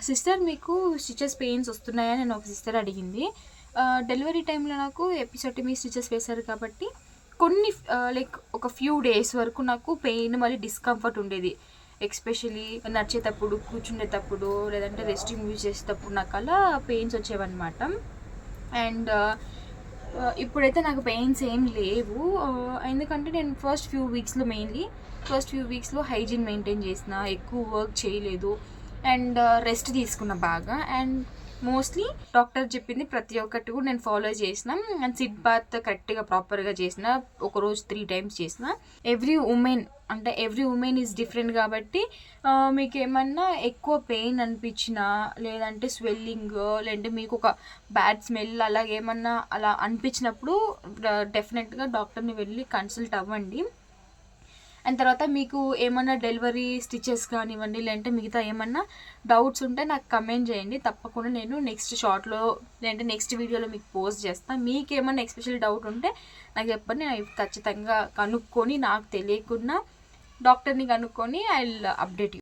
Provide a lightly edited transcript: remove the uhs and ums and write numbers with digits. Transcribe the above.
Sister మీకు stitches pains వస్తున్నాయని నేను ఒక సిస్టర్ అడిగింది. డెలివరీ టైంలో నాకు ఎపిసోటమీ స్టిచెస్ వేశారు కాబట్టి కొన్ని లైక్ ఒక ఫ్యూ డేస్ వరకు నాకు పెయిన్ మళ్ళీ డిస్కంఫర్ట్ ఉండేది. ఎస్పెషలీ నడిచేటప్పుడు, కూర్చునేటప్పుడు, లేదంటే రెస్టింగ్ యూజ్ చేసేటప్పుడు నాకు అలా పెయిన్స్ వచ్చేవన్నమాట. అండ్ ఇప్పుడైతే నాకు పెయిన్స్ ఏం లేవు. ఎందుకంటే నేను ఫస్ట్ ఫ్యూ వీక్స్లో హైజీన్ మెయింటైన్ చేసిన, ఎక్కువ వర్క్ చేయలేదు అండ్ రెస్ట్ తీసుకున్న బాగా. అండ్ మోస్ట్లీ డాక్టర్ చెప్పింది ప్రతి ఒక్కటి కూడా నేను ఫాలో చేసిన. అండ్ సిట్ బాత్ కరెక్ట్గా ప్రాపర్గా చేసిన, ఒకరోజు 3 times చేసిన. ఎవ్రీ ఉమెన్ ఈజ్ డిఫరెంట్ కాబట్టి మీకు ఏమన్నా ఎక్కువ పెయిన్ అనిపించినా, లేదంటే స్వెల్లింగ్, లేదంటే మీకు ఒక బ్యాడ్ స్మెల్ అలాగేమన్నా అలా అనిపించినప్పుడు డెఫినెట్గా డాక్టర్ని వెళ్ళి కన్సల్ట్ అవ్వండి. అండ్ తర్వాత మీకు ఏమన్నా డెలివరీ స్టిచెస్ కానివ్వండి, లేదంటే మిగతా ఏమన్నా డౌట్స్ ఉంటే నాకు కమెంట్ చేయండి. తప్పకుండా నేను నెక్స్ట్ షార్ట్లో లేదంటే నెక్స్ట్ వీడియోలో మీకు పోస్ట్ చేస్తాను. మీకు ఏమన్నా ఎస్పెషల్ డౌట్ ఉంటే నాకు చెప్పండి. నేను ఖచ్చితంగా కనుక్కొని, నాకు తెలియకుండా డాక్టర్ని కనుక్కొని ఐ విల్ అప్డేట్ యూ.